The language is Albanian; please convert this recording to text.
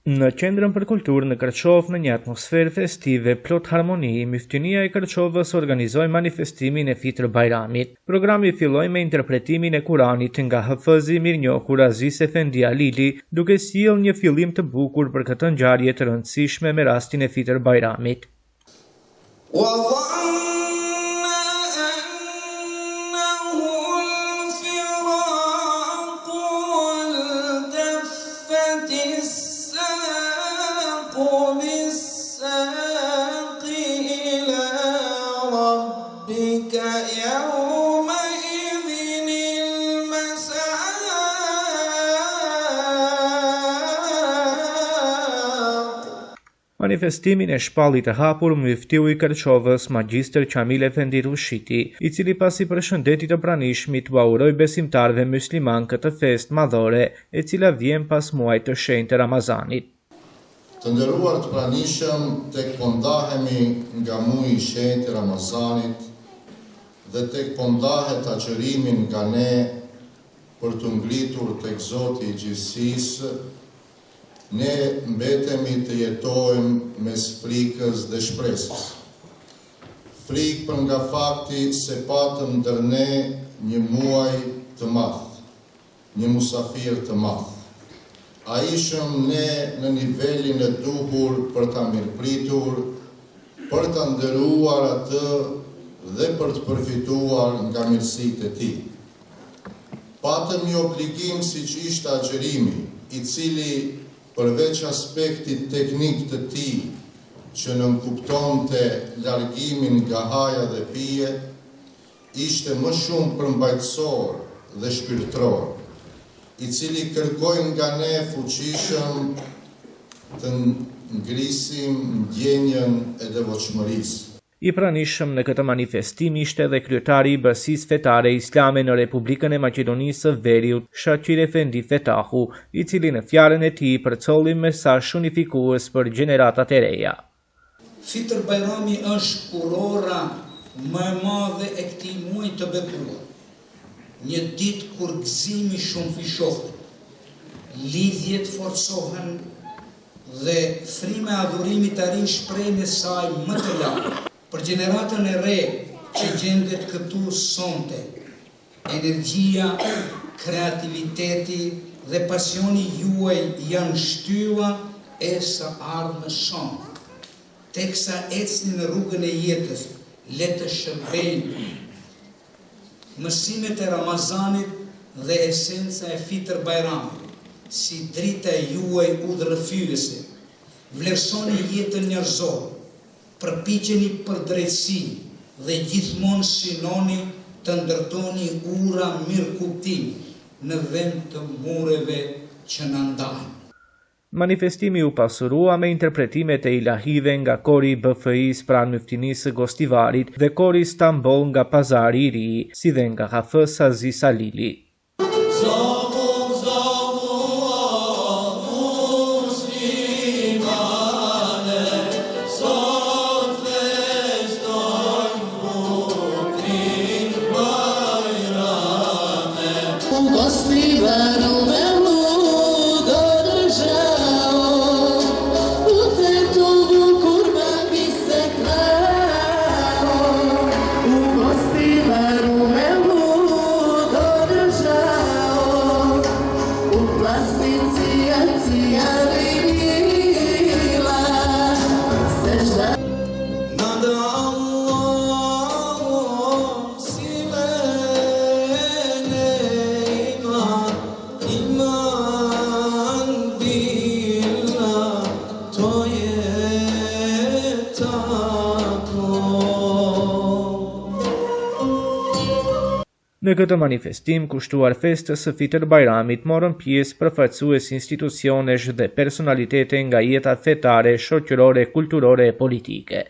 Në Qendrën për Kulturë në Kërçov, në një atmosferë festive plot harmoni, Myftënia e Kërçovës organizoi manifestimin e Fitër Bajramit. Programi filloi me interpretimin e Kuranit nga hafëzi i mirënjohur Aziz Efendi Alili, duke sjellë një fillim të bukur për këtë ngjarje të rëndësishme me rastin e Fitër Bajramit. Manifestimin e shpallit të hapur Muftiu i Kërçovës, Magjistër Qamil Efendi Rushiti, i cili pasi përshëndeti të pranishmit u uroi besimtarëve musliman këtë festë madhore, e cila vjen pas muajit të shenjtë të Ramazanit. Të nderuar të pranishëm, tek po ndahemi nga muaji i shenjtë i Ramazanit dhe tek po ndahet agjërimin nga ne për të ngritur tek Zoti i gjithësisë, ne mbetemi të jetojmë mes frikës dhe shpresës. Frikë për nga fakti se patëm ndër ne një muaj të madh, një musafir të madh. A ishëm ne në nivelin e duhur për ta mirëpritur, për ta nderuar atë dhe për të përfituar nga mirësitë e tij. Patëm një obligim siç ishte agjërimi, i cili përveç aspektit teknik të tij, që nënkuptonte largimin nga haja dhe pije, ishte më shumë përmbajtësor dhe shpirtëror, i cili kërkoi nga ne fuqishëm të ngrisim ndjenjën e devotshmërisë. I pranishëm në këtë manifestim ishte edhe kryetari i Bërësisë Fetare Islame në Republikën e Maqedonisë së Veriut, Shaqir Efendi Fetahu, i cili në fjalën e tij përcolli mesazh unifikues për gjeneratat e reja. Fitër Bajrami është urora më e madhe e këtij muaji të bekuar. Një ditë kur gëzimi shumë fishohet, lidhjet forcohen dhe frima e adhurimit arrin shprehjen e saj më të lartë. Për gjeneratën e re që gjendet këtu sonte, energjia, kreativiteti dhe pasioni juaj janë shtylla e së ardhmës sonë. Teksa ecni në rrugën e jetës, le të shërbejnë mësimet e Ramazanit dhe esenca e Fitër Bajramit, si drita juaj udhërrëfyese. Vlerësoni jetën njerëzore, përpiqeni për drejtësi dhe gjithmonë synoni të ndërtoni ura mirëkuptimi në vend të mureve që na ndajnë. Manifestimi u pasurua me interpretimet e ilahive nga kori i BFI-s pranë Myftinisë së Gostivarit dhe kori Stamboll nga Pazari i Ri, si dhe nga hafës Aziz Alili. Në këtë manifestim kushtuar festës së Fitër Bajramit morën pjesë përfaqësues institucionesh dhe personalitete nga jeta fetare, shoqërore, kulturore e politike.